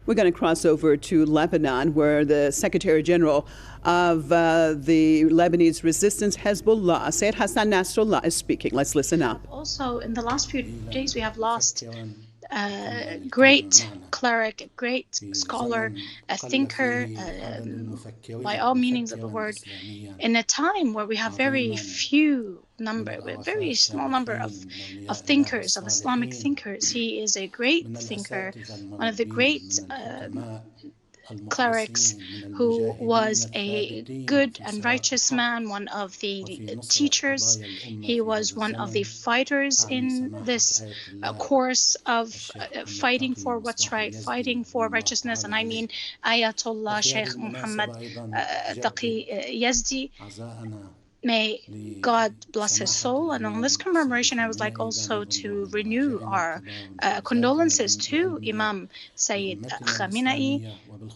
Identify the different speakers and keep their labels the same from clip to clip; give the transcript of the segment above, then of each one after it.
Speaker 1: We're going to cross over to Lebanon, where the Secretary General of the Lebanese resistance, Hezbollah, Sayyid Hassan Nasrallah, is speaking. Let's listen up.
Speaker 2: Also, in the last few days, we have lost a great cleric, a great scholar, a thinker, by all meanings of the word, in a time where we have very small number of thinkers, of Islamic thinkers. He is a great thinker, one of the great clerics, who was a good and righteous man, one of the teachers. He was one of the fighters in this course of fighting for what's right, fighting for righteousness. And I mean Ayatollah Sheikh Muhammad Taqi Yazdi. May God bless his soul. And on this commemoration, I would like also to renew our condolences to Imam Sayyid Khamenei.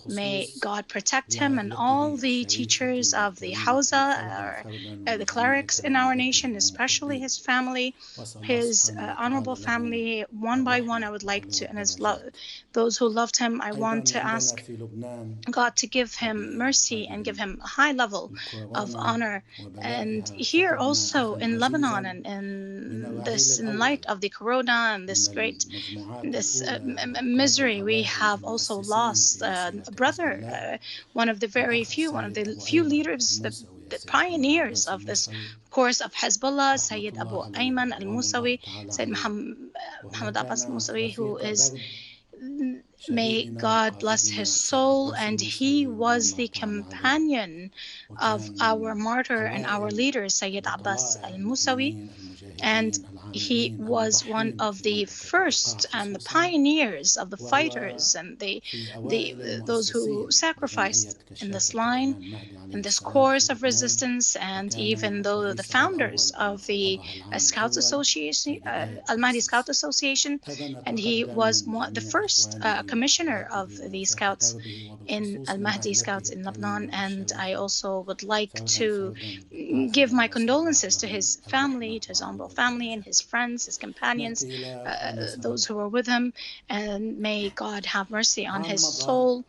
Speaker 2: May God protect him and all the teachers of the Hausa, the clerics in our nation, especially his family, his honorable family. One by one, I would like to, and as those who loved him, I want to ask God to give him mercy and give him a high level of honor. And here also in Lebanon, and in light of the corona and this misery, we have also lost a brother, one of the few leaders, the pioneers of this course of Hezbollah, Sayyid Abu Ayman al-Musawi, Sayyid Muhammad Abbas al-Musawi, who is, may God bless his soul, and he was the companion of our martyr and our leader, Sayyid Abbas al-Musawi, and he was one of the first and the pioneers of the fighters and those who sacrificed in this line, in this course of resistance, and even though the founders of the Scouts Association, Al-Mahdi Scout Association, and he was the first commissioner of the Scouts in Al-Mahdi Scouts in Lebanon. And I also would like to give my condolences to his family, to his honorable family, and his friends, his companions, those who were with him, and may God have mercy on his soul.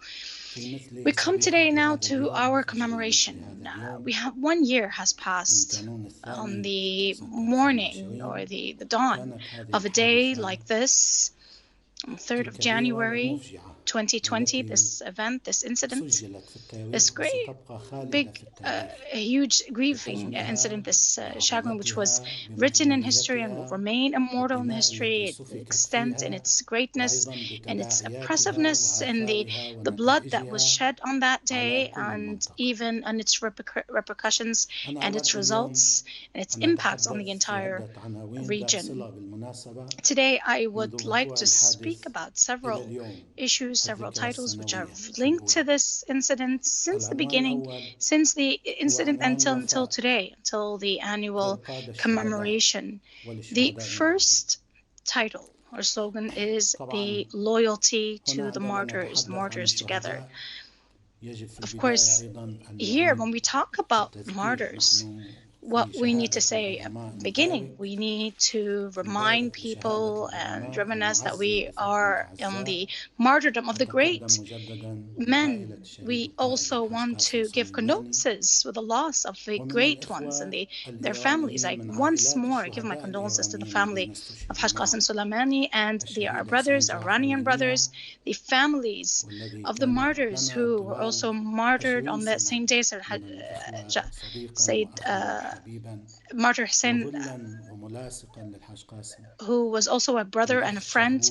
Speaker 2: We come today now to our commemoration. We have 1 year has passed on the morning or the dawn of a day like this, on 3rd of January 2020, this event, this incident, this great, big, huge grieving incident, this chagrin, which was written in history and will remain immortal in history, its extent and its greatness and its oppressiveness, and the blood that was shed on that day, and even on its repercussions and its results and its impacts on the entire region. Today, I would like to speak about several issues, several titles which are linked to this incident since the beginning, since the incident until today, until the annual commemoration. The first title or slogan is the loyalty to the martyrs together. Of course, here when we talk about martyrs, what we need to say at the beginning, we need to remind people and reminisce that we are in the martyrdom of the great men. We also want to give condolences with the loss of the great ones and their families. I once more give my condolences to the family of Hajj Qassem Soleimani and their brothers, Iranian brothers, the families of the martyrs who were also martyred on that same day. Sayyid Martyr Hussein, who was also a brother and a friend,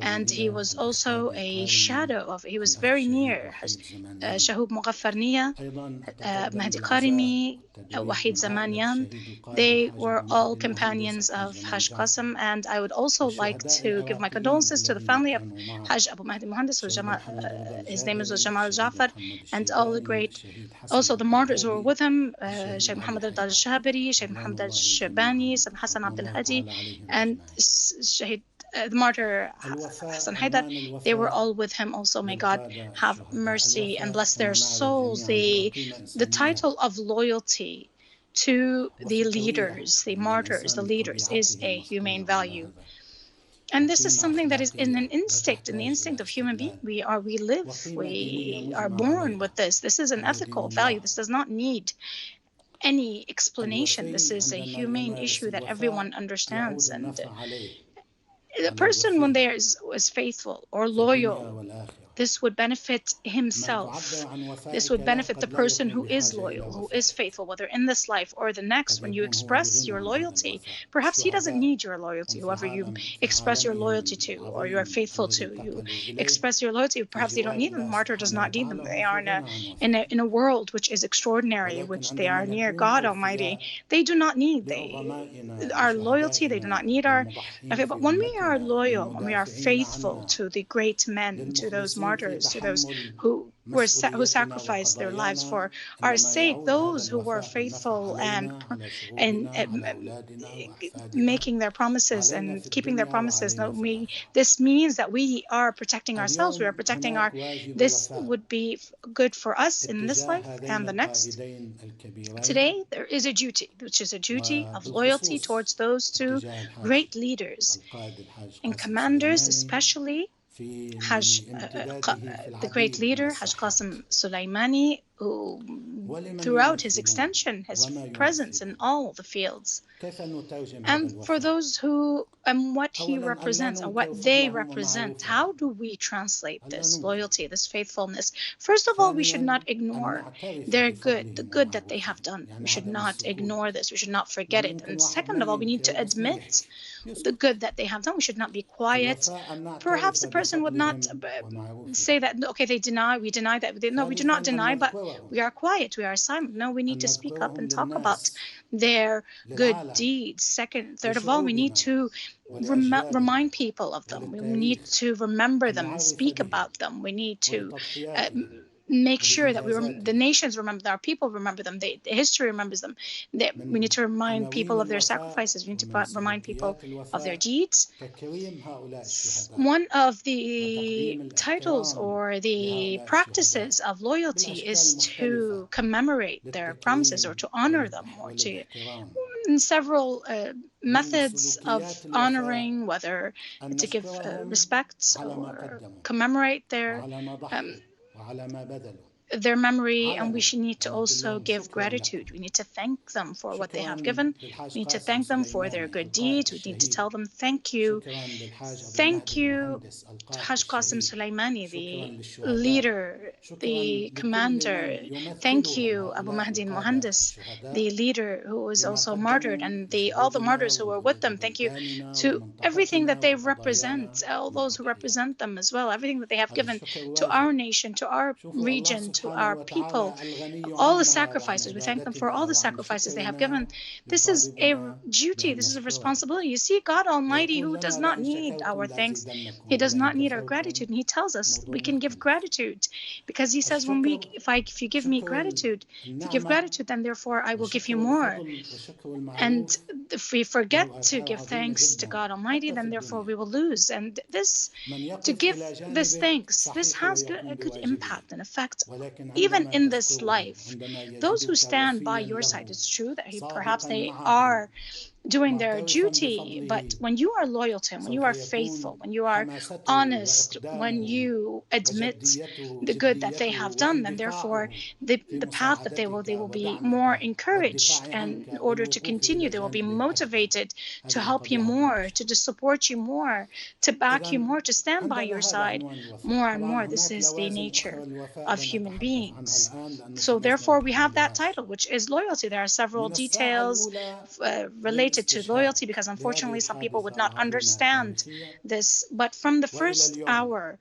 Speaker 2: and he was also a shadow he was very near Shahub Mughaffarniya, Mahdi Karimi, Wahid Zamanian. They were all companions of Hajj Qassem, and I would also like to give my condolences to the family of Hajj Abu Mahdi Muhandis, his name was Jamal Jafar, and all the great, also the martyrs who were with him, Sheikh Muhammad al-Shabiri, Sheikh Muhammad al-Shabani, Hassan Abdul Hadi, and Shahid the martyr Hassan Haidar. They were all with him also. May God have mercy and bless their souls. The title of loyalty to the leaders, the martyrs, the leaders, is a humane value. And this is something that is in the instinct of human being. We live, we are born with this. This is an ethical value. This does not need any explanation. This is a humane issue that everyone understands. And the person, when there is faithful or loyal, this would benefit himself. This would benefit the person who is loyal, who is faithful, whether in this life or the next. When you express your loyalty, perhaps he doesn't need your loyalty, whoever you express your loyalty to or you are faithful to. You express your loyalty, perhaps you don't need them. The martyr does not need them. They are in a world which is extraordinary, which they are near God Almighty. They do not need our loyalty. They do not need our. But when we are loyal, when we are faithful to the great men, to those martyrs, to those who sacrificed their lives for our sake, those who were faithful and making their promises and keeping their promises. This means that we are protecting ourselves. We are protecting this would be good for us in this life and the next. Today, there is a duty, which is a duty of loyalty towards those two great leaders and commanders, especially Hajj, the great leader, Hajj Qassem Soleimani, who throughout his extension, his presence in all the fields, and for those who, and what he represents, or what they represent, how do we translate this loyalty, this faithfulness? First of all, we should not ignore the good that they have done. We should not ignore this. We should not forget it. And second of all, we need to admit the good that they have done. We should not be quiet. Perhaps the person would not say that, okay, we deny that. No, we do not deny, but we are quiet, we are silent. No, we need to speak up and talk about their good deeds. Third of all, we need to remind people of them. We need to remember them and speak about them. We need to make sure that the nations remember them, our people remember them, the history remembers them. We need to remind people of their sacrifices. We need to remind people of their deeds. One of the titles or the practices of loyalty is to commemorate their promises or to honor them, or to several methods of honoring, whether to give respect or commemorate their memory, and we should need to also give gratitude. We need to thank them for what they have given. We need to thank them for their good deeds. We need to tell them thank you. Thank you, Hajj Qassem Soleimani, the leader, the commander. Thank you, Abu Mahdi Muhandis, the leader who was also martyred, and all the martyrs who were with them. Thank you to everything that they represent, all those who represent them as well, everything that they have given to our nation, to our region, to our people, all the sacrifices. We thank them for all the sacrifices they have given. This is a duty, this is a responsibility. You see, God Almighty, who does not need our thanks, He does not need our gratitude, and He tells us we can give gratitude, because He says, if you give me gratitude, if you give gratitude, then therefore I will give you more. And if we forget to give thanks to God Almighty, then therefore we will lose. And to give this thanks, this has a good impact and effect even in this life. Those who stand by your side, it's true that perhaps they are doing their duty, but when you are loyal to Him, when you are faithful, when you are honest, when you admit the good that they have done, then therefore the path that they will be more encouraged, and in order to continue, they will be motivated to help you more, to support you more, to back you more, to stand by your side more and more. This is the nature of human beings. So therefore we have that title, which is loyalty. There are several details related to loyalty, because unfortunately some people would not understand this. But from the first hour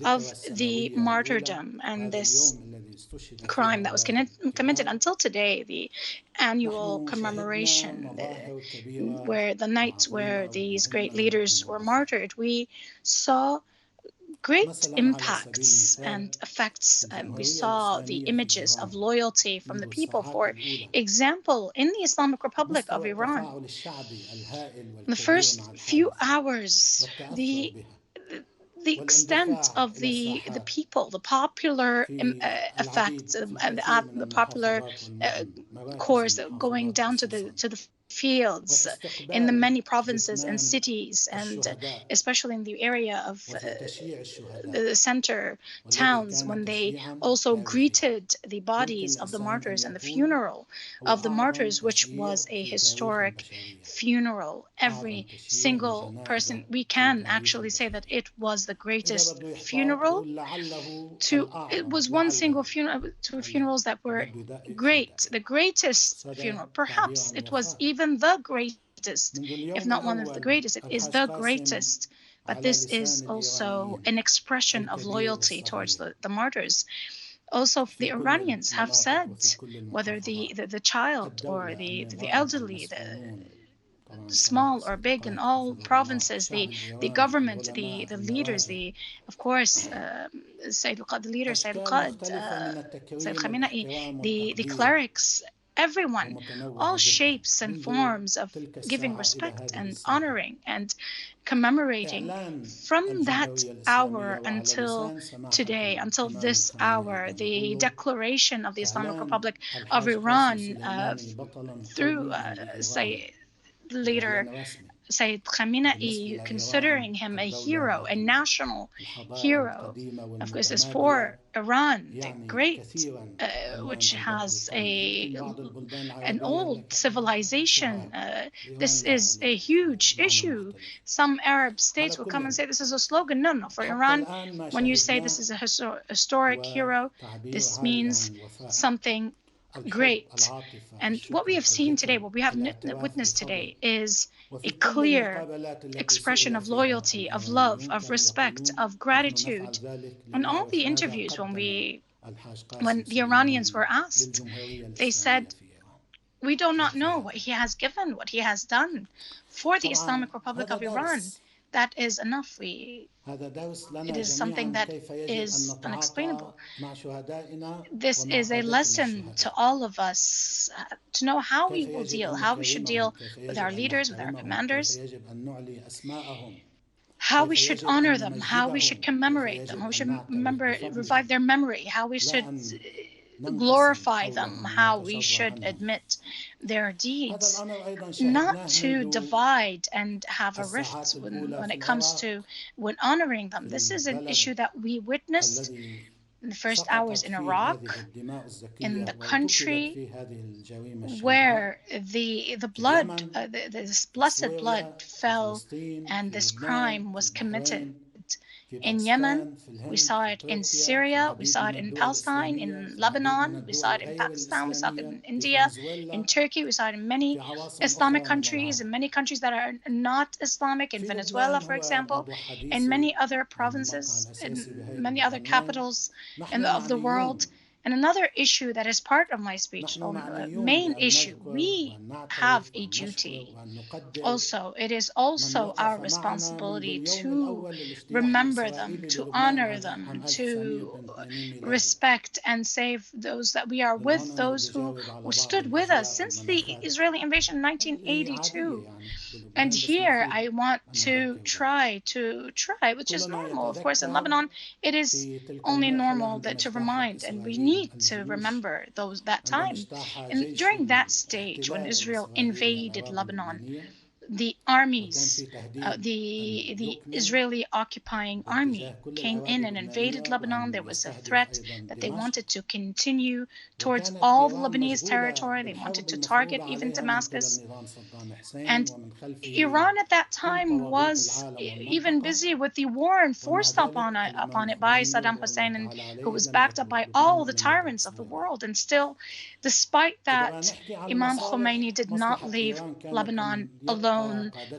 Speaker 2: of the martyrdom and this crime that was committed until today, the annual commemoration, where the night where these great leaders were martyred, we saw great impacts and effects. We saw the images of loyalty from the people. For example, in the Islamic Republic of Iran, in the first few hours, the extent of the people, the popular effect, the popular course going down to the fields in the many provinces and cities, and especially in the area of the center towns, when they also greeted the bodies of the martyrs and the funeral of the martyrs, which was a historic funeral. Every single person, we can actually say that it was the greatest funeral. It was one single funeral, two funerals that were great, the greatest funeral. Perhaps it was even the greatest, if not one of the greatest. It is the greatest. But this is also an expression of loyalty towards the martyrs. Also, the Iranians have said, whether the child or the elderly, the small or big, in all provinces, the government, the leaders, of course, the leader Sayyid Sayyid Khamenei, the clerics, everyone, all shapes and forms of giving respect and honoring and commemorating. From that hour until today, until this hour, the declaration of the Islamic Republic of Iran through leader Sayyid Khamenei, considering him a hero, a national hero, of course, is for Iran, the great, which has an old civilization. This is a huge issue. Some Arab states will come and say this is a slogan. No, for Iran, when you say this is a historic hero, this means something great. And what we have seen today, what we have witnessed today, is a clear expression of loyalty, of love, of respect, of gratitude. In all the interviews, when the Iranians were asked, they said, we do not know what he has given, what he has done for the Islamic Republic of Iran. That is enough. It is something that is unexplainable. This is a lesson to all of us to know how we should deal with our leaders, with our commanders, how we should honor them, how we should commemorate them, how we should revive their memory, how we should glorify them, how we should admit their deeds, not to divide and have a rift when it comes to honoring them. This is an issue that we witnessed in the first hours in Iraq, in the country where the blood, this blessed blood fell, and this crime was committed. In Yemen, we saw it in Syria, we saw it in Palestine, in Lebanon, we saw it in Pakistan, we saw it in India, in Turkey, we saw it in many Islamic countries, in many countries that are not Islamic, in Venezuela, for example, in many other provinces, in many other capitals of the world. And another issue that is part of my speech, main issue, we have a duty. Also, it is also our responsibility to remember them, to honor them, to respect and save those that we are with, those who stood with us since the Israeli invasion in 1982. And here I want to try, which is normal. Of course, in Lebanon, it is only normal to remind, and we need to remember that time. And during that stage, when Israel invaded Lebanon, the armies, the Israeli occupying army came in and invaded Lebanon. There was a threat that they wanted to continue towards all the Lebanese territory. They wanted to target even Damascus. And Iran at that time was even busy with the war and forced upon it by Saddam Hussein, who was backed up by all the tyrants of the world. And still, despite that, Imam Khomeini did not leave Lebanon alone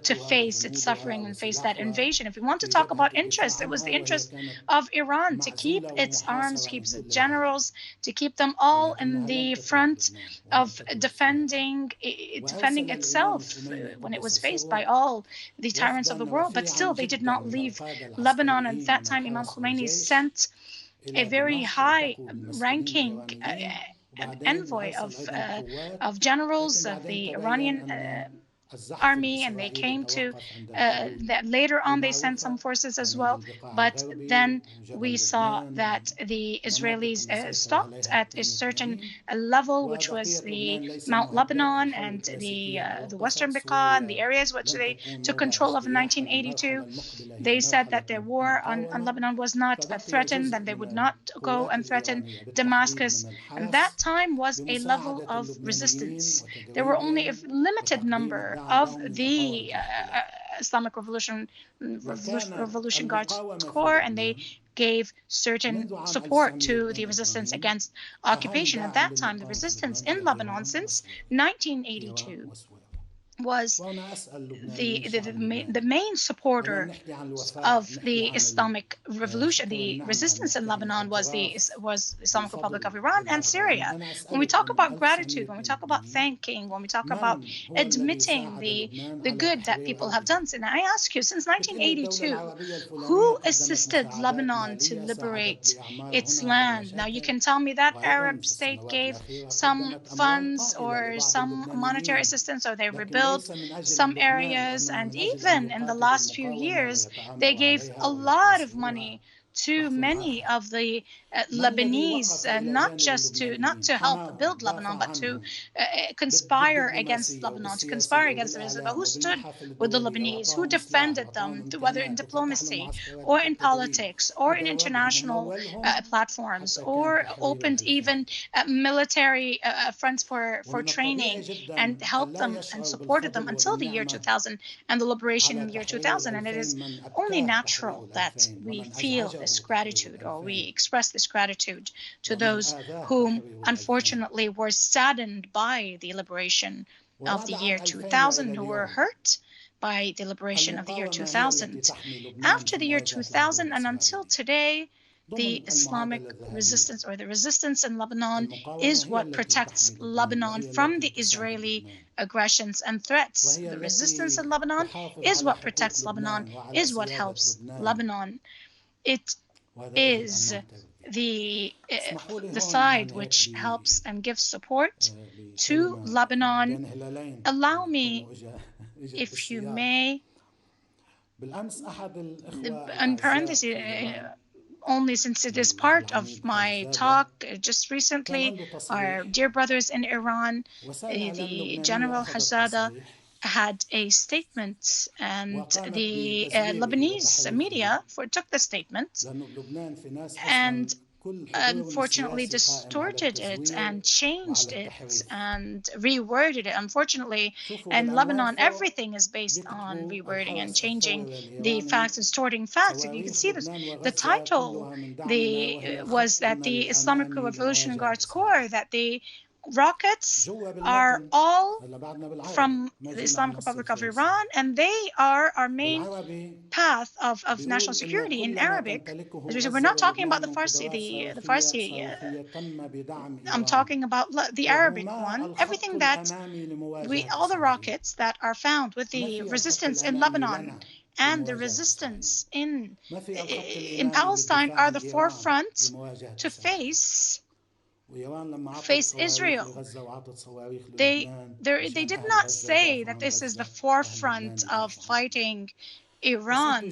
Speaker 2: to face its suffering and face that invasion. If we want to talk about interest, it was the interest of Iran to keep its arms, to keep its generals, to keep them all in the front of defending itself when it was faced by all the tyrants of the world. But still, they did not leave Lebanon. And at that time, Imam Khomeini sent a very high-ranking envoy of generals of the Iranian army, and they came to that later on they sent some forces as well, but then we saw that the Israelis stopped at a certain level, which was the Mount Lebanon and the Western Bekaa and the areas which they took control of in 1982. They said that the war on Lebanon was not threatened, and they would not go and threaten Damascus. And that time was a level of resistance. There were only a limited number of the Islamic Revolution Guards Corps, and they gave certain support to the resistance against occupation. At that time, the resistance in Lebanon since 1982 was the main supporter of the Islamic Revolution. The resistance in Lebanon was the Islamic Republic of Iran and Syria. When we talk about gratitude, when we talk about thanking, when we talk about admitting the good that people have done, and I ask you, since 1982, who assisted Lebanon to liberate its land? Now you can tell me that Arab state gave some funds or some monetary assistance, or they rebuilt some areas, and even in the last few years they gave a lot of money to many of the Lebanese, not to help build Lebanon, but to conspire against Lebanon, to conspire against the resistance. But who stood with the Lebanese? Who defended them, whether in diplomacy or in politics or in international platforms, or opened even military fronts for training and helped them and supported them until the year 2000 and the liberation in the year 2000? And it is only natural that we feel this gratitude, or we express this gratitude to those whom unfortunately were saddened by the liberation of the year 2000, who were hurt by the liberation of the year 2000. After the year 2000 and until today, the Islamic resistance, or the resistance in Lebanon, is what protects Lebanon from the Israeli aggressions and threats. The resistance in Lebanon is what protects Lebanon, is what helps Lebanon. It is the side which helps and gives support to Lebanon. Allow me, if you may, in parentheses, only since it is part of my talk, just recently, our dear brothers in Iran, the General Hajj had a statement, and the Lebanese media took the statement and unfortunately distorted it and changed it and reworded it. Unfortunately, in Lebanon, everything is based on rewording and changing the facts, distorting facts. And you can see this. The title was that the Islamic Revolutionary Guards Corps, that the rockets are all from the Islamic Republic of Iran, and they are our main path of national security in Arabic. As we said, we're not talking about the Farsi, the Farsi. I'm talking about the Arabic one. Everything that all the rockets that are found with the resistance in Lebanon and the resistance in Palestine are the forefront to face Israel. They did not say that this is the forefront of fighting Iran.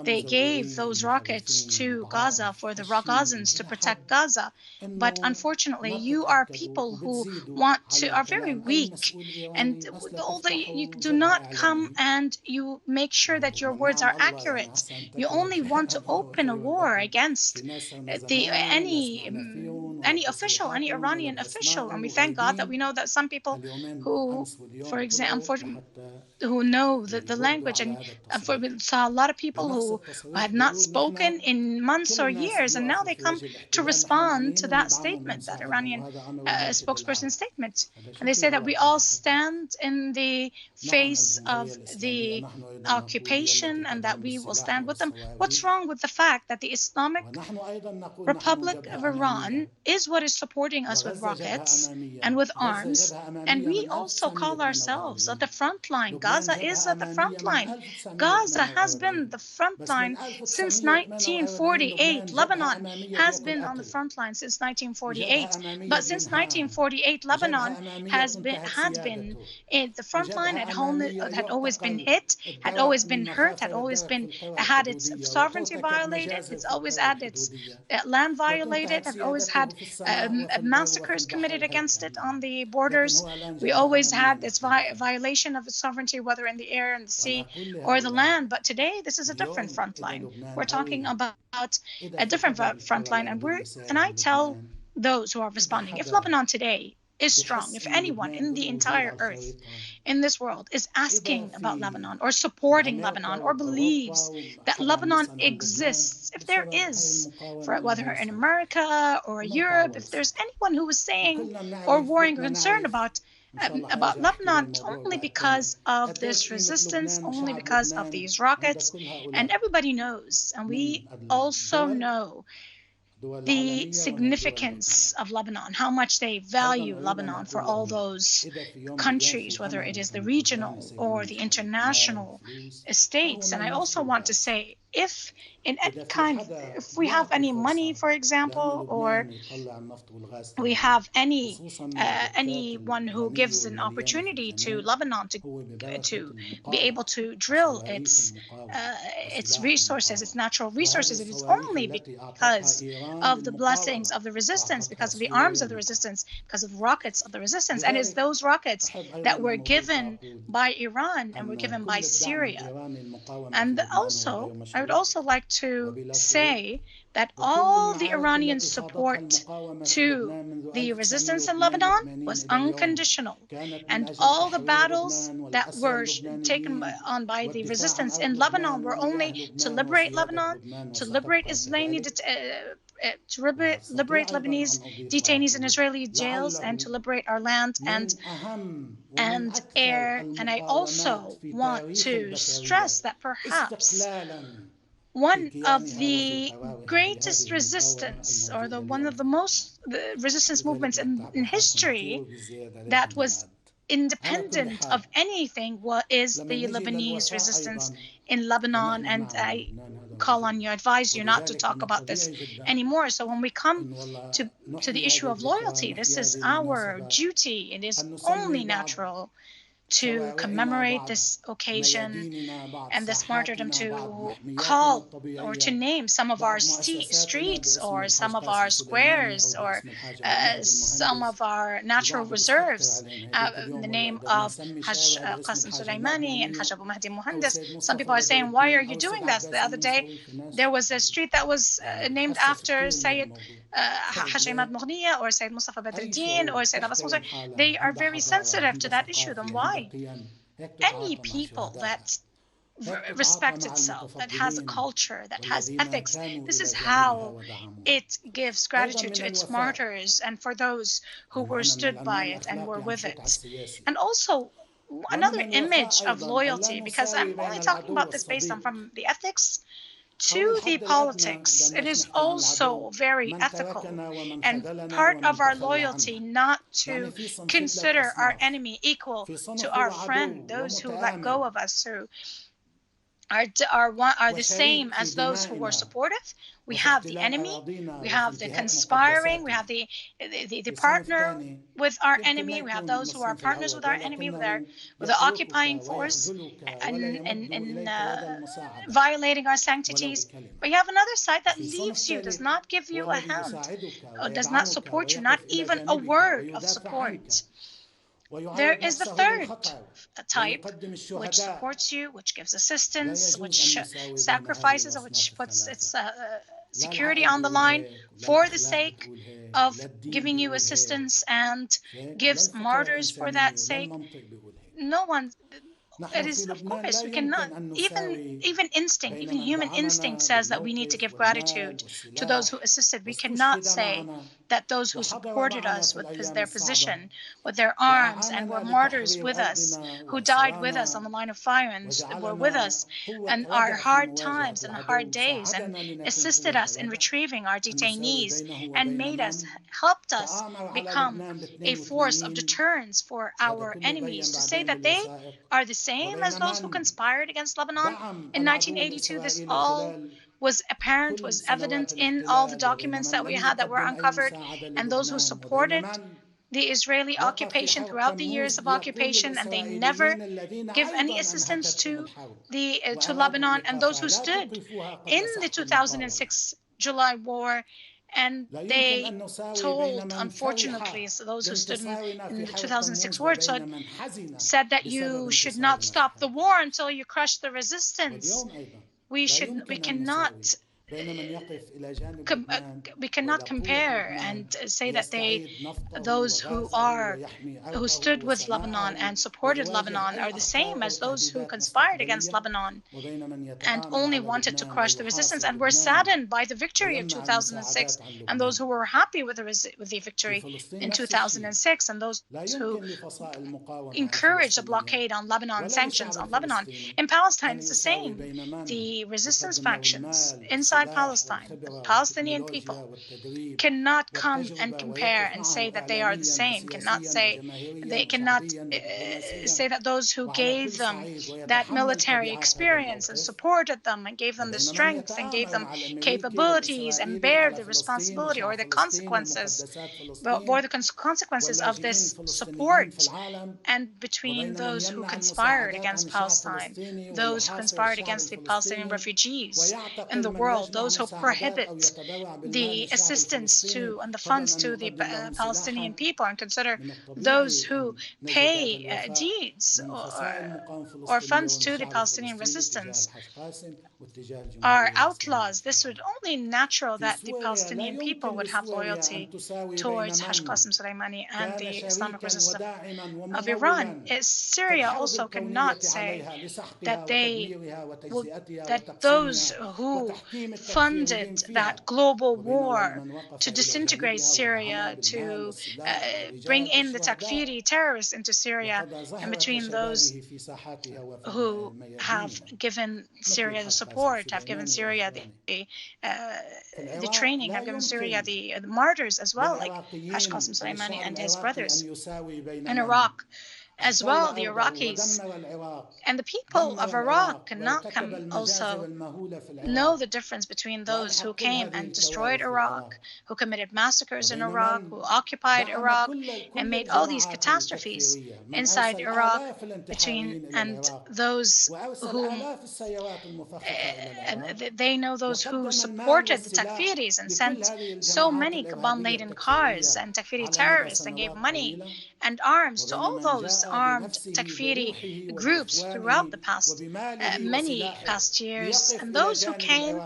Speaker 2: They gave those rockets to Gaza for the Gazans to protect Gaza. But unfortunately, you are people who are very weak, and you do not come and you make sure that your words are accurate. You only want to open a war against any Iranian official. And we thank God that we know that some people who, for example, who know the language, and saw a lot of people who had not spoken in months or years, and now they come to respond to that statement, that Iranian spokesperson's statement. And they say that we all stand in the face of the occupation and that we will stand with them. What's wrong with the fact that the Islamic Republic of Iran is what is supporting us with rockets and with arms. And we also call ourselves at the front line. Gaza is at the front line. Gaza has been the front line since 1948. Lebanon has been on the front line since 1948. But since 1948, Lebanon had been in the front line, had always been hit, had always been hurt, had its sovereignty violated, it's always had its land violated, had always had massacres committed against it on the borders. We always had its violation of its sovereignty, whether in the air and the sea or the land. But today, this is a different front line. We're talking about a different front line, and I tell those who are responding, if Lebanon today is strong, if anyone in the entire earth, in this world, is asking about Lebanon or supporting Lebanon or believes that Lebanon exists, if there is, whether in America or Europe, if there's anyone who is saying or worrying or concerned about Lebanon, only because of this resistance, only because of these rockets, and everybody knows, and we also know the significance of Lebanon, how much they value Lebanon for all those countries, whether it is the regional or the international states. And I also want to say, if we have any money, for example, or we have anyone who gives an opportunity to Lebanon to be able to drill its resources, its natural resources, it is only because of the blessings of the resistance, because of the arms of the resistance, because of rockets of the resistance. And it's those rockets that were given by Iran and were given by Syria. And also, I would also like to say that all the Iranian support to the resistance in Lebanon was unconditional. And all the battles that were taken on by the resistance in Lebanon were only to liberate Lebanon, to liberate liberate Lebanese detainees in Israeli jails, and to liberate our land and air. And I also want to stress that perhaps one of the greatest resistance, or one of the most resistance movements in history that was independent of anything is the Lebanese resistance in Lebanon. And I call on you, advise you not to talk about this anymore. So when we come to the issue of loyalty, this is our duty. It is only natural to commemorate this occasion and this martyrdom, to call or to name some of our streets or some of our squares or some of our natural reserves in the name of Hajj Qassem Soleimani and Hajj Abu Mahdi Muhandis. Some people are saying, why are you doing that? The other day, there was a street that was named after Sayyid Hajj Ahmad Mughniya or Sayyid Mustafa Badruddin or Sayyid Abbas Musa. They are very sensitive to that issue. Then why? Any people that respects itself, that has a culture, that has ethics, this is how it gives gratitude to its martyrs and for those who were stood by it and were with it. And also, another image of loyalty, because I'm only talking about this based on from the ethics to the politics. It is also very ethical and part of our loyalty not to consider our enemy equal to our friend, those who let go of us, who are the same as those who were supportive. We have the enemy, we have the conspiring, we have the partner with our enemy, we have those who are partners with our enemy, with the occupying force and violating our sanctities. But you have another side that leaves you, does not give you a hand, does not support you, not even a word of support. There is the third type, which supports you, which gives assistance, which sacrifices, or which puts its security on the line for the sake of giving you assistance and gives martyrs for that sake. No one. It is, of course, we cannot, even instinct, even human instinct says that we need to give gratitude to those who assisted. We cannot say that those who supported us with their position, with their arms, and were martyrs with us, who died with us on the line of fire and were with us in our hard times and hard days, and assisted us in retrieving our detainees, and helped us become a force of deterrence for our enemies, to say that they are the same as those who conspired against Lebanon in 1982. This all was apparent, was evident in all the documents that we had that were uncovered, and those who supported the Israeli occupation throughout the years of occupation, and they never give any assistance to Lebanon, and those who stood in the 2006 July war, and they told, unfortunately, so those who stood in the 2006 war said that you should not stop the war until you crush the resistance. We cannot compare and say that those who stood with Lebanon and supported Lebanon are the same as those who conspired against Lebanon and only wanted to crush the resistance, and were saddened by the victory of 2006, and those who were happy with the victory in 2006, and those who encouraged a blockade on Lebanon, sanctions on Lebanon. In Palestine, it's the same. The resistance factions inside Palestine, the Palestinian people, cannot come and compare and say that they are the same, cannot say that those who gave them that military experience and supported them and gave them the strength and gave them capabilities and bear the responsibility or the consequences, bore the consequences of this support, and between those who conspired against Palestine, those who conspired against the Palestinian refugees in the world, those who prohibit the assistance to and the funds to the Palestinian people, and consider those who pay deeds or funds to the Palestinian resistance are outlaws. This would only natural that the Palestinian people would have loyalty towards Hajj Qassem Soleimani and the Islamic resistance of Iran. Syria also cannot say that those who funded that global war to disintegrate Syria, to bring in the Takfiri terrorists into Syria, and between those who have given Syria the support, have given Syria the training, have given Syria the martyrs as well, like Hajj Qassem Soleimani and his brothers in Iraq. As well, the Iraqis and the people of Iraq cannot also know the difference between those who came and destroyed Iraq, who committed massacres in Iraq, who occupied Iraq, and made all these catastrophes inside Iraq, and those who they know those who supported the Takfiris and sent so many bomb-laden cars and Takfiri terrorists and gave money and arms to all those armed Takfiri groups throughout the many past years, and those who came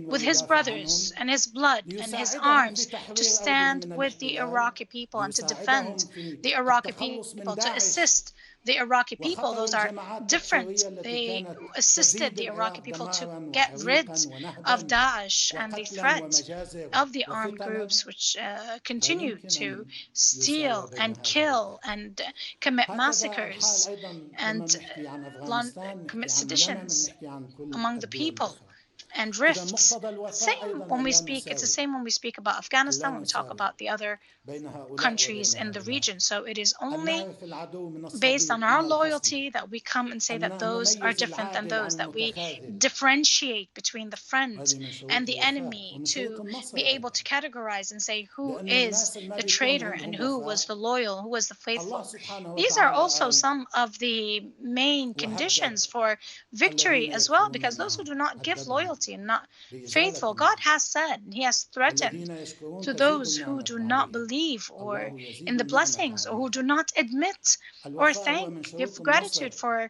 Speaker 2: with his brothers and his blood and his arms to stand with the Iraqi people and to defend the Iraqi people, to assist the Iraqi people. Those are different. They assisted the Iraqi people to get rid of Daesh and the threat of the armed groups which continue to steal and kill and commit massacres and commit seditions among the people and rifts. Same when we speak. It's the same when we speak about Afghanistan, when we talk about the other countries in the region. So it is only based on our loyalty that we come and say that those are different than those, that we differentiate between the friend and the enemy, to be able to categorize and say who is the traitor and who was the loyal, who was the faithful. These are also some of the main conditions for victory as well, because those who do not give loyalty and not faithful, God has said, He has threatened to those who do not believe or in the blessings, or who do not admit or give gratitude for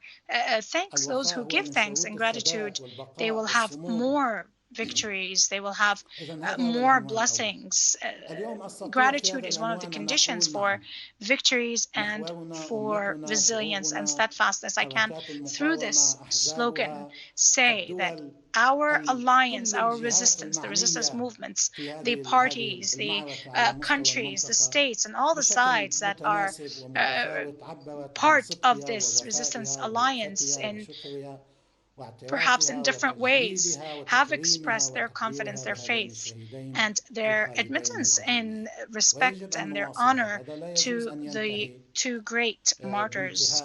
Speaker 2: thanks. Those who give thanks and gratitude, they will have more victories. They will have more blessings. Gratitude is one of the conditions for victories and for resilience and steadfastness. I can, through this slogan, say that our alliance, our resistance, the resistance movements, the parties, the countries, the states, and all the sides that are part of this resistance alliance, in perhaps in different ways, have expressed their confidence, their faith, and their admittance in respect and their honor to the two great martyrs.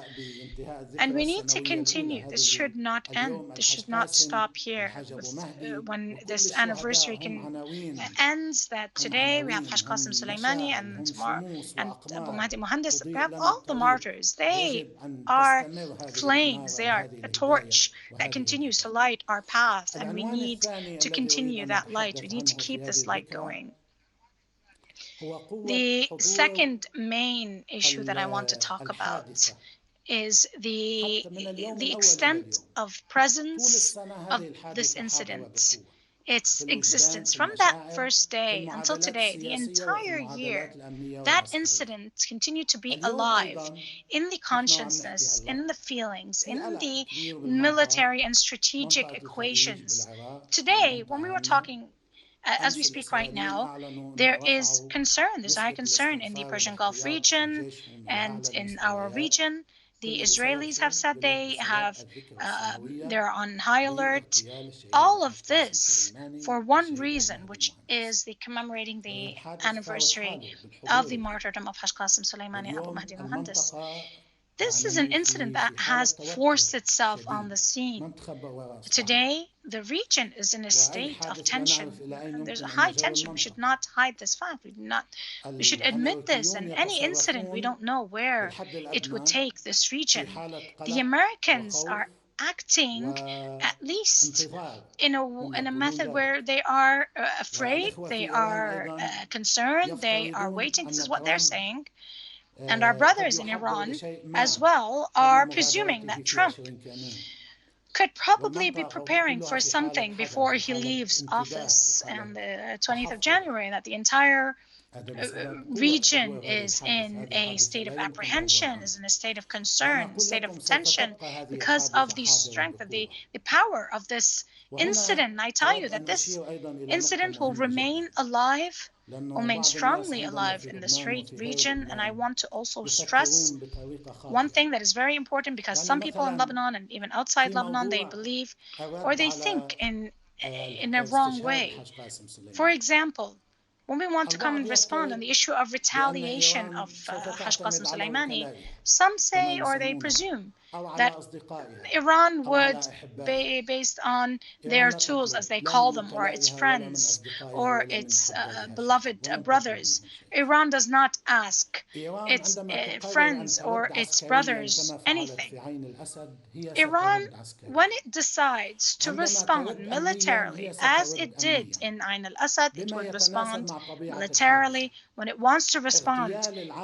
Speaker 2: And we need to continue. This should not end. This should not stop here. When this anniversary ends, that today we have Hajj Qassem Soleimani, and tomorrow, and Abu Mahdi Muhandis. We have all the martyrs. They are flames. They are a torch that continues to light our path, and we need to continue that light. We need to keep this light going. The second main issue that I want to talk about is the extent of presence of this incident, its existence. From that first day until today, the entire year, that incident continued to be alive in the consciousness, in the feelings, in the military and strategic equations. Today, when we were talking, as we speak right now, there is concern. There's high concern in the Persian Gulf region and in our region. The Israelis have said they're on high alert. All of this for one reason, which is the commemorating the anniversary of the martyrdom of Hajj Qassem Soleimani and Abu Mahdi Muhandis. This is an incident that has forced itself on the scene. Today, the region is in a state of tension. There's a high tension. We should not hide this fact. We should admit this. And any incident, we don't know where it would take this region. The Americans are acting at least in a method where they are afraid, they are concerned, they are waiting. This is what they're saying. And our brothers in Iran as well are presuming that Trump could probably be preparing for something before he leaves office on the 20th of January, that the entire region is in a state of apprehension, is in a state of concern, state of tension, because of the strength of the power of this incident. And I tell you that this incident will remain alive, remain strongly alive in this region. And I want to also stress one thing that is very important, because some people in Lebanon and even outside Lebanon, they believe or they think in a wrong way. For example, when we want to come and respond on the issue of retaliation of Hajj Qassem Soleimani, some say or they presume that Iran would be based on their tools, as they call them, or its friends, or its beloved brothers. Iran does not ask its friends or its brothers anything. Iran, when it decides to respond militarily, as it did in Ain al-Assad, it would respond militarily. When it wants to respond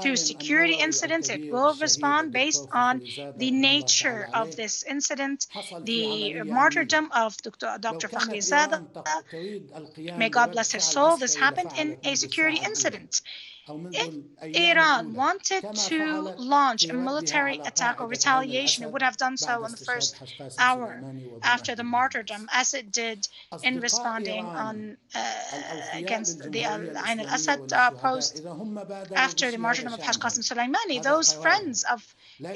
Speaker 2: through security incidents, it will respond based on the nature of this incident, the martyrdom of Dr. Fakhrizadeh. May God bless his soul. This happened in a security incident. If Iran wanted to launch a military attack or retaliation, it would have done so in the first hour after the martyrdom, as it did in responding on against the Ain al-Assad post after the martyrdom of Hajj Qassem Soleimani. Those friends of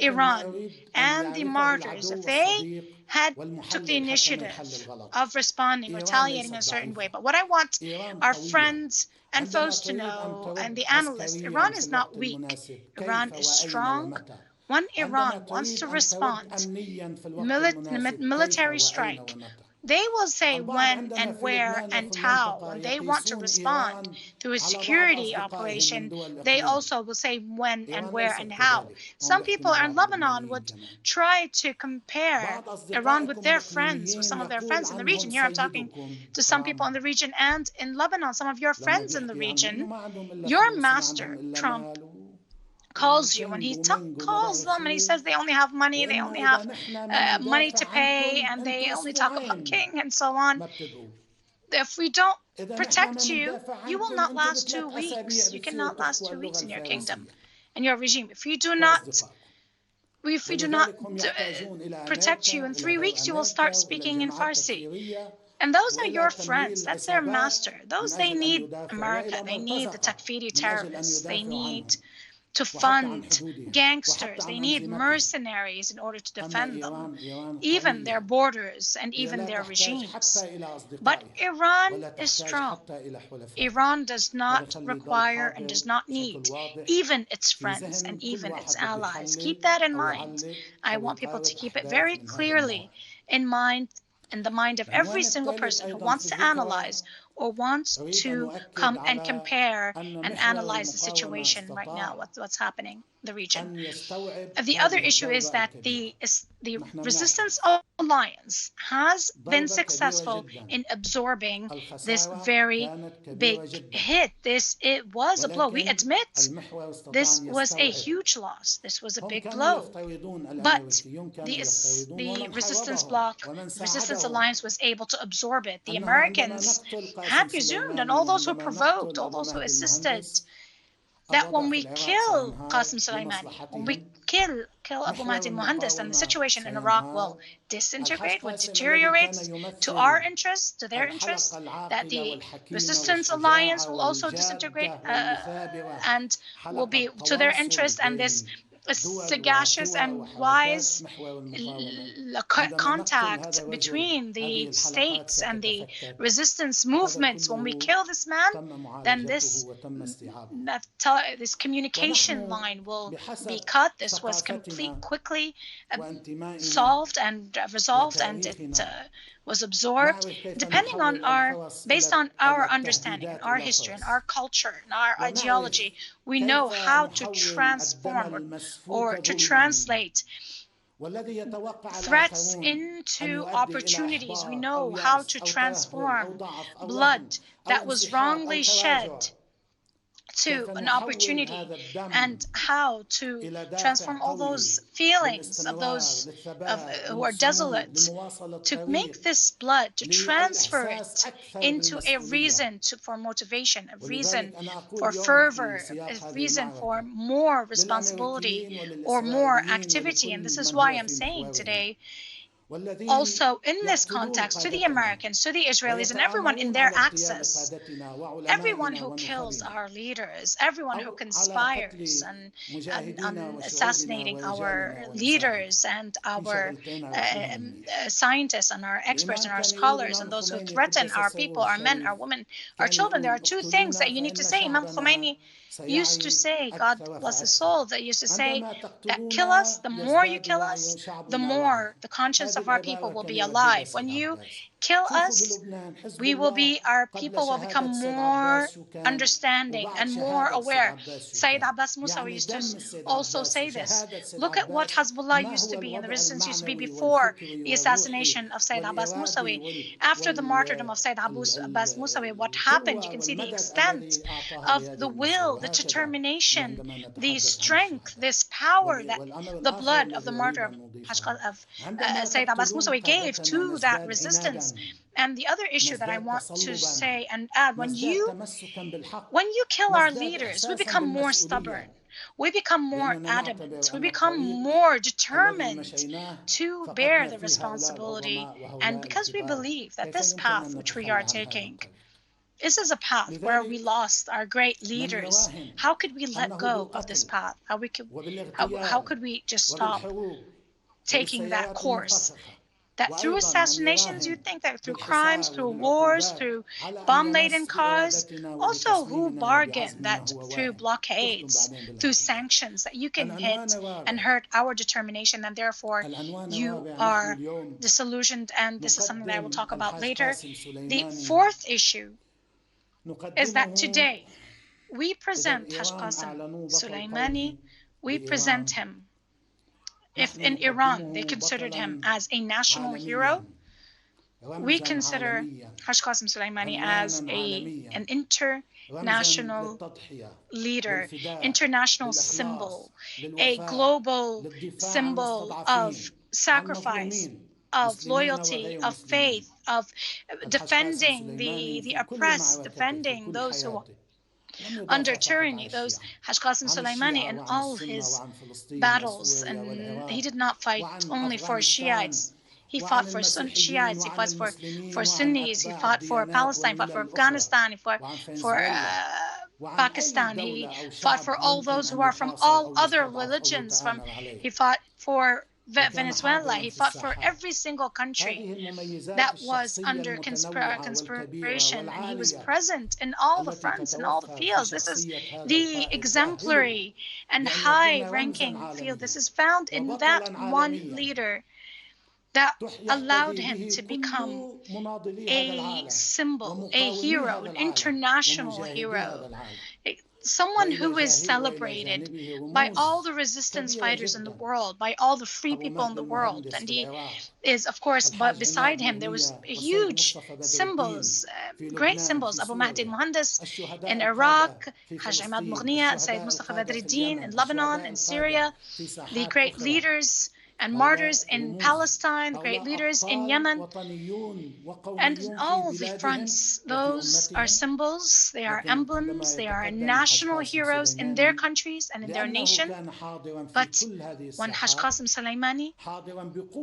Speaker 2: Iran and the martyrs, if they had took the initiative of responding, retaliating in a certain way. But what I want our friends and foes to know, and the analysts, Iran is not weak. Iran is strong. When Iran wants to respond, military strike, they will say when and where and how. When they want to respond to a security operation, they also will say when and where and how. Some people in Lebanon would try to compare Iran with their friends, with some of their friends in the region. Here I'm talking to some people in the region and in Lebanon, some of your friends in the region. Your master, Trump, calls you, when he calls them and he says they only have money, they only have money to pay, and they only talk about king and so on. if we don't protect you, you will not last 2 weeks. You cannot last 2 weeks in your kingdom and your regime. If we do not protect you, in 3 weeks you will start speaking in Farsi. And those are your friends. That's their master. Those, they need America. They need the Takfiri terrorists. They need to fund gangsters. They need mercenaries in order to defend them, even their borders and even their regimes. But Iran is strong. Iran does not require and does not need even its friends and even its allies. Keep that in mind. I want people to keep it very clearly in mind, in the mind of every single person who wants to analyze or wants to come and compare and analyze the situation right now, what's happening in the region. The other issue is that the resistance alliance has been successful in absorbing this very big hit. It was a blow. We admit this was a huge loss. This was a big blow. But the resistance alliance was able to absorb it. The Americans had presumed, and all those who provoked, all those who assisted, that when we kill Qassem Soleimani, when we kill Abu Mahdi al-Muhandis, and the situation in Iraq will disintegrate, will deteriorate to our interests, to their interests, that the resistance alliance will also disintegrate and will be to their interest, and this sagacious and wise contact between the states and the resistance movements. When we kill this man, then this communication line will be cut. This was quickly solved and resolved, and it was absorbed. Depending on based on our understanding, and our history, and our culture, and our ideology, we know how to transform or to translate threats into opportunities. We know how to transform blood that was wrongly shed to an opportunity, and how to transform all those feelings of those who are desolate, to make this blood, to transfer it into a reason for motivation, a reason for fervor, a reason for more responsibility or more activity. And this is why I'm saying today, also in this context, to the Americans, to the Israelis, and everyone in their axis, everyone who kills our leaders, everyone who conspires on assassinating our leaders and our scientists and our experts and our scholars, and those who threaten our people, our men, our women, our children. There are two things that you need to say. Imam Khomeini used to say, God bless his soul, that used to say that kill us, the more you kill us, the more the conscience of our people will be alive. When you kill us, our people will become more understanding and more aware. Sayyid Abbas Musawi used to also say this. Look at what Hezbollah used to be and the resistance used to be before the assassination of Sayyid Abbas Musawi. After the martyrdom of Sayyid Abbas Musawi, what happened? You can see the extent of the will, the determination, the strength, this power that the blood of the martyr of Sayyid Abbas Musawi gave to that resistance. And the other issue that I want to say and add, when you kill our leaders, we become more stubborn. We become more adamant. We become more determined to bear the responsibility. And because we believe that this path which we are taking, this is a path where we lost our great leaders, how could we let go of this path? How could we just stop taking that course? That through assassinations, you think that through crimes, through wars, through bomb-laden cars, also who bargain that through blockades, through sanctions, that you can hit and hurt our determination, and therefore you are disillusioned. And this is something that I will talk about later. The fourth issue is that today we present Hajj Qassem Soleimani, we present him. If in Iran they considered him as a national hero, we consider Hajj Qassem Soleimani as an international leader, international symbol, a global symbol of sacrifice, of loyalty, of faith, of defending the oppressed, defending those who under tyranny, those Hajj Qassem Soleimani in all his battles. And he did not fight only for Shiites. He fought for Shiites, he fought for Sunnis, he fought for Palestine, he fought for Afghanistan, he fought for Pakistan, he fought for all those who are from all other religions. He fought for Venezuela, he fought for every single country that was under conspiration, and he was present in all the fronts, in all the fields. This is the exemplary and high-ranking field. This is found in that one leader that allowed him to become a symbol, a hero, an international hero, someone who is celebrated by all the resistance fighters in the world, by all the free people in the world. And he is, of course, but beside him, there was huge symbols, great symbols. Abu Mahdi al-Muhandis in Iraq, Hajj Imad Mughniya, Sayyid Mustafa Badruddin in Lebanon, in Syria, the great leaders and martyrs in Palestine, the great leaders in Yemen, and in all the fronts. Those are symbols, they are emblems, they are national heroes in their countries and in their nation. But when Hajj Qassem Soleimani,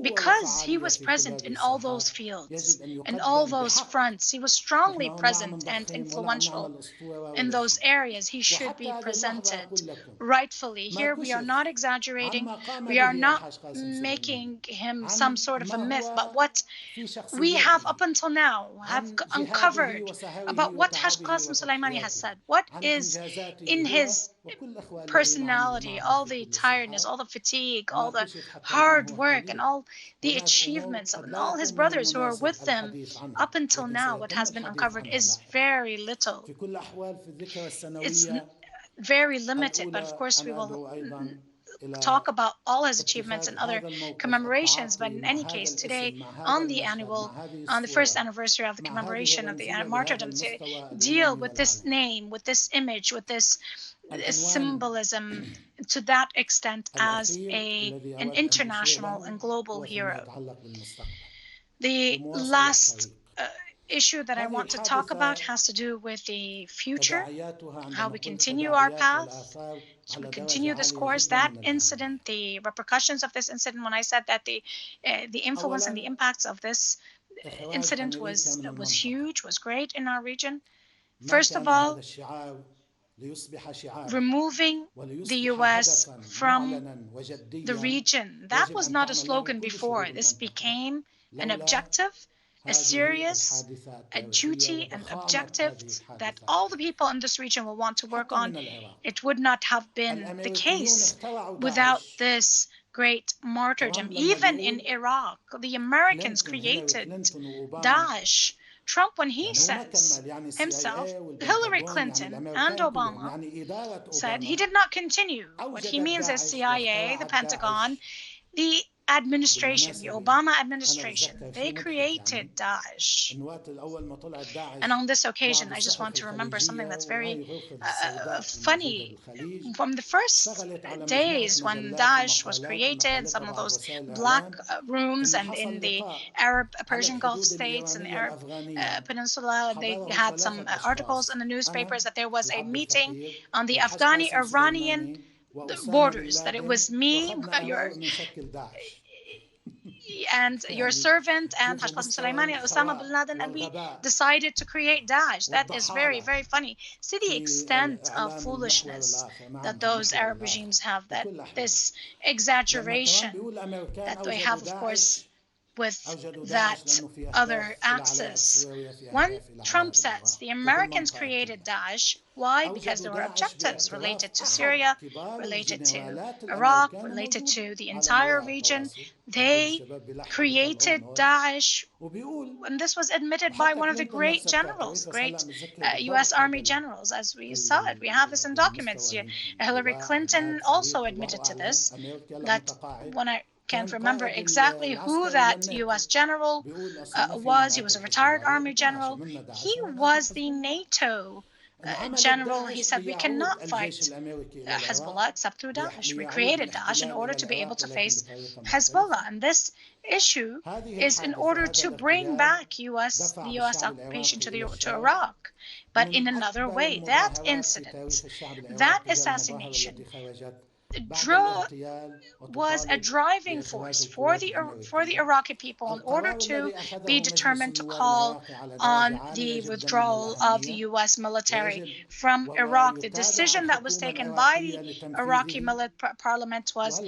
Speaker 2: because he was present in all those fields, in all those fronts, he was strongly present and influential in those areas, he should be presented rightfully. Here we are not exaggerating, we are not making him some sort of a myth, but what we have up until now have uncovered about what Hajj Qassem Soleimani has said, what is in his personality, all the tiredness, all the fatigue, all the hard work, and all the achievements of all his brothers who are with them up until now, what has been uncovered is very little. It's very limited, but of course we will talk about all his achievements and other commemorations. But in any case, today on the first anniversary of the commemoration of the martyrdom, to deal with this name, with this image, with this symbolism to that extent as an international and global hero. The last issue that I want to talk about has to do with the future, how we continue our path, so we continue this course. That incident, the repercussions of this incident, when I said that the influence and the impacts of this incident was huge, was great in our region. First of all, removing the US from the region. That was not a slogan before. This became an objective, a serious, a duty and objective that all the people in this region will want to work on. It would not have been the case without this great martyrdom. Even in Iraq, the Americans created Daesh. Trump, when he says himself, Hillary Clinton and Obama said he did not continue. What he means is CIA, the Pentagon, the administration, the Obama administration, they created Daesh. And on this occasion, I just want to remember something that's very funny. From the first days when Daesh was created, some of those black rooms, and in the Arab Persian Gulf states and the Arab Peninsula, they had some articles in the newspapers that there was a meeting on the Afghani-Iranian borders, that it was me, your servant, and Hajj Qassem Soleimani and Osama bin Laden, and we decided to create Daesh. That is very, very funny. See the extent of foolishness that those Arab regimes have, that this exaggeration that they have, of course, with that other axis. When Trump says the Americans created Daesh, why? Because there were objectives related to Syria, related to Iraq, related to the entire region. They created Daesh, and this was admitted by one of the great generals, great U.S. Army generals, as we saw it. We have this in documents here. Hillary Clinton also admitted to this, that when I can't remember exactly who that U.S. general was. He was a retired Army general. He was the NATO general, he said, we cannot fight Hezbollah except through Daesh. We created Daesh in order to be able to face Hezbollah. And this issue is in order to bring back the U.S. occupation to Iraq, but in another way. That incident, that assassination, was a driving force for the Iraqi people in order to be determined to call on the withdrawal of the U.S. military from Iraq. The decision that was taken by the Iraqi parliament was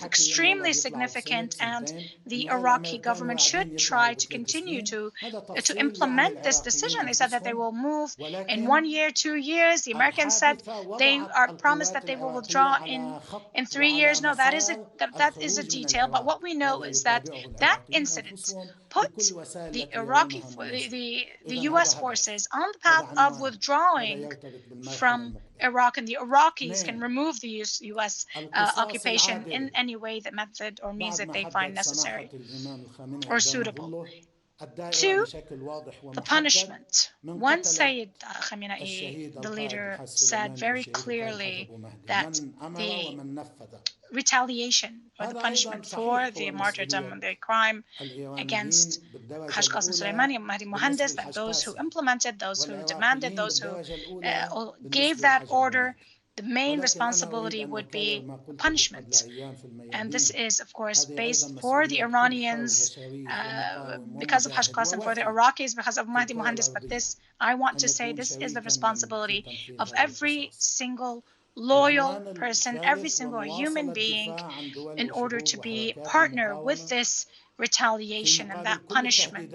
Speaker 2: extremely significant, and the Iraqi government should try to continue to implement this decision. They said that they will move in 1 year, 2 years. The Americans said they are promised that they will withdraw in 3 years. No, that is a detail. But what we know is that incident put the U.S. forces on the path of withdrawing from Iraq, and the Iraqis can remove the U.S. occupation in any way, that method or means that they find necessary or suitable. Two, the punishment. Once Sayyid Khamenei, the leader, said very clearly that the retaliation or the punishment for the martyrdom and the crime against Hajj Qassem Soleimani and Mahdi Mohandes, that those who implemented, those who demanded, those who gave that order, the main responsibility would be punishment. And this is, of course, based for the Iranians because of Hajj Qassem, for the Iraqis because of Mahdi Mohandes. But this, I want to say, this is the responsibility of every single loyal person, every single human being, in order to be partner with this retaliation and that punishment.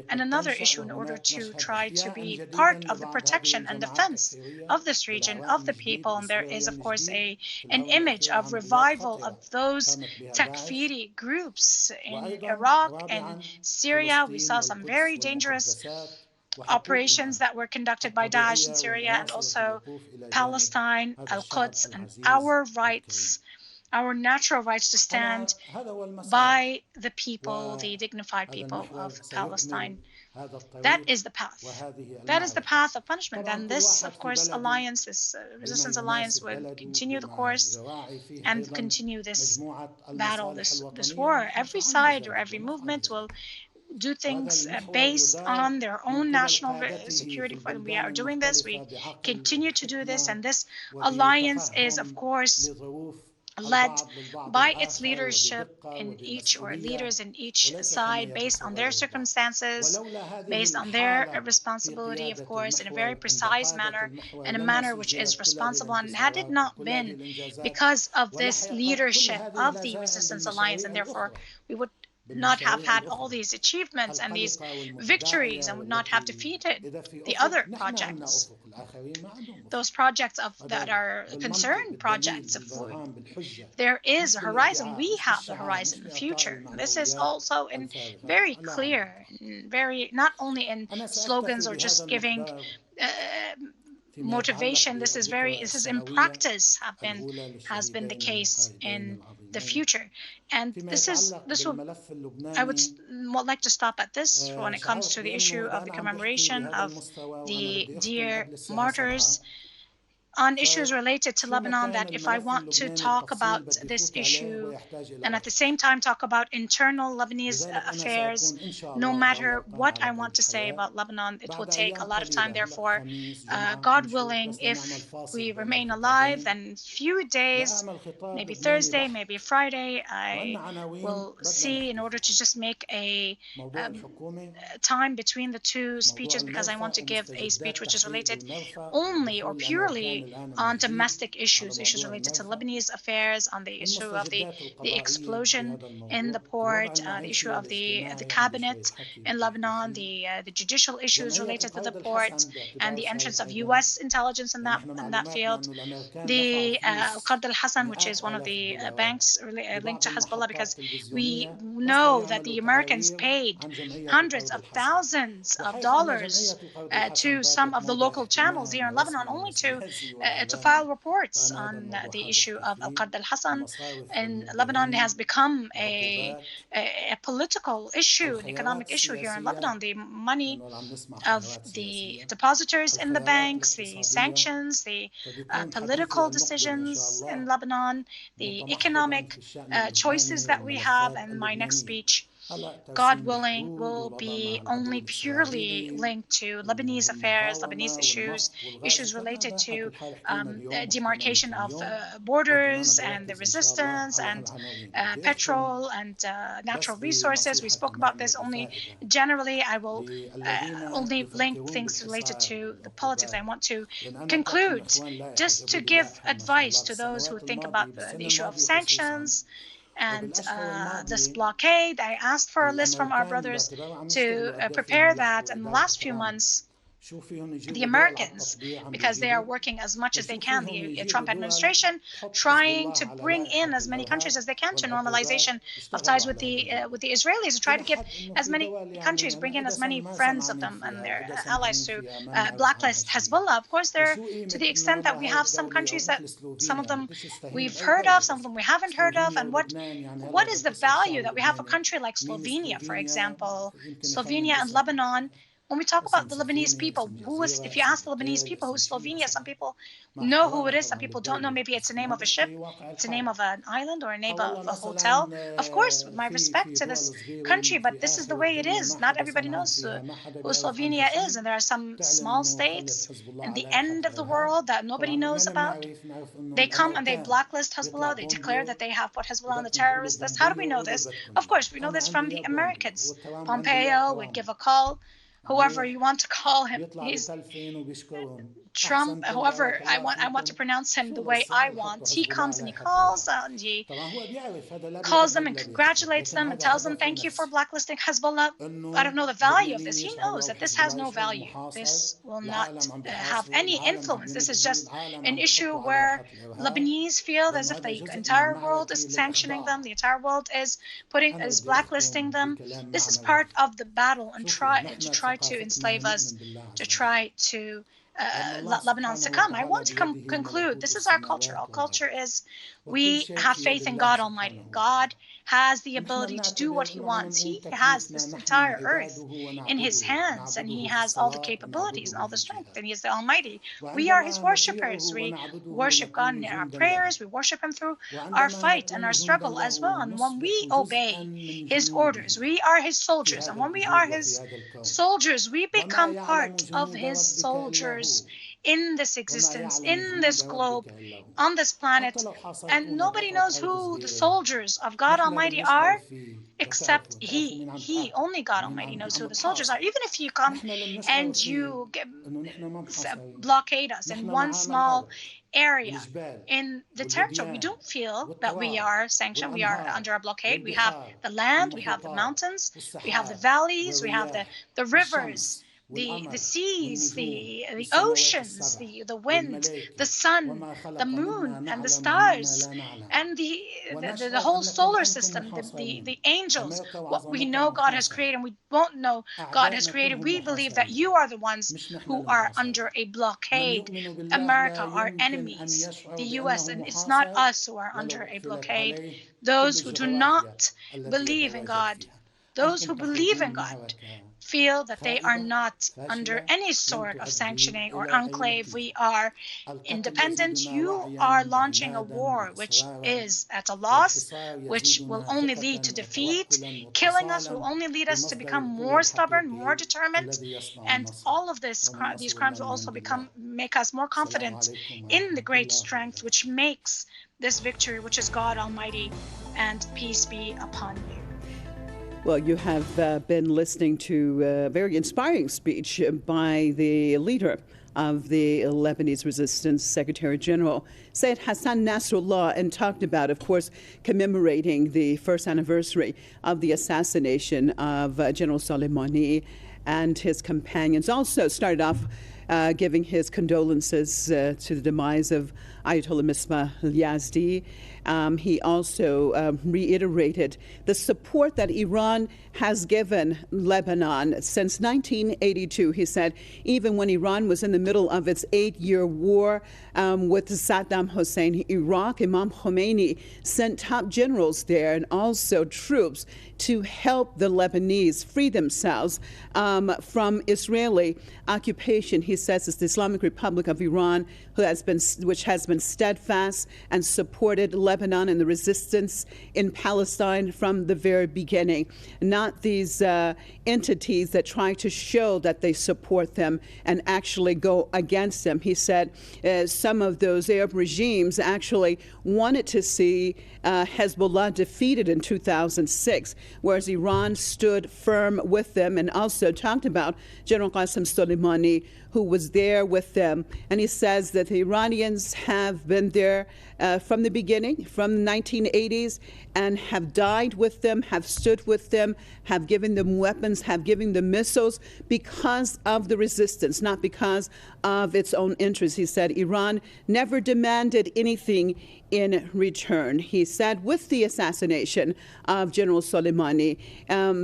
Speaker 2: And another issue, in order to try to be part of the protection and defense of this region, of the people. And there is, of course, an image of revival of those takfiri groups in Iraq and Syria. We saw some very dangerous operations that were conducted by Daesh in Syria, and also Palestine, Al-Quds, and our rights, our natural rights to stand by the people, the dignified people of Palestine. That is the path. That is the path of punishment. And this, of course, alliance, this resistance alliance, will continue the course and continue this battle, this war. Every side or every movement will do things based on their own national security. We are doing this. We continue to do this. And this alliance is, of course, led by its leadership in each, or leaders in each side, based on their circumstances, based on their responsibility, of course, in a very precise manner, in a manner which is responsible. And had it not been because of this leadership of the Resistance Alliance, and therefore we would not have had all these achievements and these victories, and would not have defeated the other projects, those projects that are concerned projects. There is a horizon. We have the horizon, the future. This is also in very clear, very, not only in slogans or just giving motivation. This is in practice has been the case in the future. And I would like to stop at this when it comes to the issue of the commemoration of the dear martyrs. On issues related to Lebanon, that if I want to talk about this issue and at the same time talk about internal Lebanese affairs, no matter what I want to say about Lebanon, it will take a lot of time. Therefore, God willing, if we remain alive, then few days, maybe Thursday, maybe Friday, I will see, in order to just make a time between the two speeches, because I want to give a speech which is related only or purely on domestic issues related to Lebanese affairs, on the issue of the explosion in the port, the issue of the cabinet in Lebanon, the judicial issues related to the port, and the entrance of U.S. intelligence in that field, the Qard al-Hassan, which is one of the banks linked to Hezbollah, because we know that the Americans paid hundreds of thousands of dollars to some of the local channels here in Lebanon, only to to file reports on the issue of Al-Qard al-Hassan in Lebanon. It has become a political issue, an economic issue here in Lebanon. The money of the depositors in the banks, the sanctions, the political decisions in Lebanon, the economic choices that we have. And my next speech, God willing, will be only purely linked to Lebanese affairs, Lebanese issues related to demarcation of borders and the resistance and petrol and natural resources. We spoke about this only generally. I will only link things related to the politics. I want to conclude just to give advice to those who think about the issue of sanctions and this blockade. I asked for a list from our brothers to prepare that in the last few months. The Americans, because they are working as much as they can, the Trump administration trying to bring in as many countries as they can to normalization of ties with the Israelis, to try to give as many countries, bring in as many friends of them and their allies to blacklist Hezbollah. Of course, they're to the extent that we have some countries that some of them we've heard of, some of them we haven't heard of. And what is the value that we have a country like Slovenia, for example, Slovenia and Lebanon? When we talk about the Lebanese people, if you ask the Lebanese people who's Slovenia, some people know who it is, some people don't know. Maybe it's the name of a ship, it's the name of an island, or a name of a hotel. Of course, with my respect to this country, but this is the way it is. Not everybody knows who Slovenia is, and there are some small states in the end of the world that nobody knows about. They come and they blacklist Hezbollah. They declare that they have put Hezbollah on the terrorist list. How do we know this? Of course, we know this from the Americans. Pompeo would give a call. Whoever you want to call him, he's Trump, whoever I want to pronounce him the way I want. He comes and he calls and he calls them and congratulates them and tells them thank you for blacklisting Hezbollah. I don't know the value of this. He knows that this has no value. This will not have any influence. This is just an issue where Lebanese feel as if the entire world is sanctioning them, the entire world is blacklisting them. This is part of the battle and try to enslave us, to try to let Lebanon succumb. I want to conclude. This is our culture. Our culture is we have faith in God Almighty. God has the ability to do what he wants. He has this entire earth in his hands, and he has all the capabilities and all the strength, and he is the Almighty. We are his worshippers. We worship God in our prayers. We worship him through our fight and our struggle as well. And when we obey his orders, we are his soldiers. And when we are his soldiers, we become part of his soldiers in this existence, in this globe, on this planet. And nobody knows who the soldiers of God Almighty are except he. Only God Almighty knows who the soldiers are. Even if you come and you blockade us in one small area in the territory, we don't feel that we are sanctioned. We are under a blockade. We have the land, we have the mountains, we have the valleys, we have the rivers, the seas, the oceans, the wind, the sun, the moon, and the stars, and the whole solar system, the angels. What we know God has created, and we won't know God has created. We believe that you are the ones who are under a blockade. America, our enemies, the U.S., and it's not us who are under a blockade. Those who do not believe in God, those who believe in God, feel that they are not under any sort of sanctioning or enclave. We are independent. You are launching a war which is at a loss, which will only lead to defeat. Killing us will only lead us to become more stubborn, more determined. And all of these crimes will also make us more confident in the great strength which makes this victory, which is God Almighty, and peace be upon you.
Speaker 1: Well, you have been listening to a very inspiring speech by the leader of the Lebanese Resistance, Secretary General, said Hassan Nasrallah, and talked about, of course, commemorating the first anniversary of the assassination of General Soleimani and his companions. Also started off giving his condolences to the demise of Ayatollah Misbah al-Yazdi. He also reiterated the support that Iran has given Lebanon since 1982. He said even when Iran was in the middle of its 8-year war with Saddam Hussein, Iraq, Imam Khomeini sent top generals there and also troops to help the Lebanese free themselves from Israeli occupation. He says it's the Islamic Republic of Iran which has been steadfast and supported Lebanon and the resistance in Palestine from the very beginning. Not these entities that try to show that they support them and actually go against them. He said some of those Arab regimes actually wanted to see Hezbollah defeated in 2006, whereas Iran stood firm with them, and also talked about General Qassem Soleimani, who was there with them. And he says that the Iranians have been there from the beginning, from the 1980s, and have died with them, have stood with them, have given them weapons, have given them missiles because of the resistance, not because of its own interests. He said Iran never demanded anything in return. He said with the assassination of General Soleimani,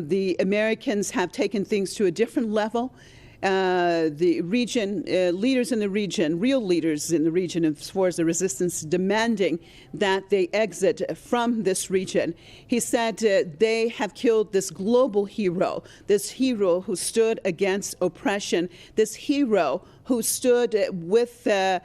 Speaker 1: the Americans have taken things to a different level. The region, leaders in the region, real leaders in the region as far as the resistance, demanding that they exit from this region. He said they have killed this global hero, this hero who stood against oppression, this hero who stood with the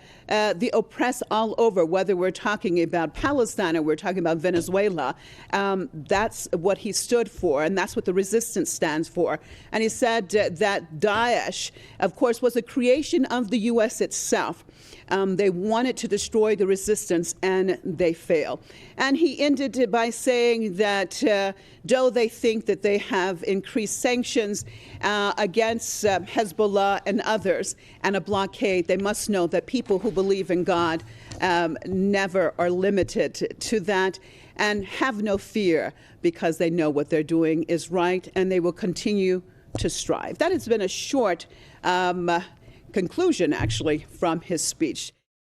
Speaker 1: oppressed all over, whether we're talking about Palestine or we're talking about Venezuela. That's what he stood for, and that's what the resistance stands for. And he said that Daesh, of course, was a creation of the U.S. itself. They wanted to destroy the resistance, and they failed. And he ended it by saying that though they think that they have increased sanctions against Hezbollah and others and a blockade, they must know that people who believe in God never are limited to that, and have no fear because they know what they're doing is right, and they will continue to strive. That has been a short conclusion, actually, from his speech.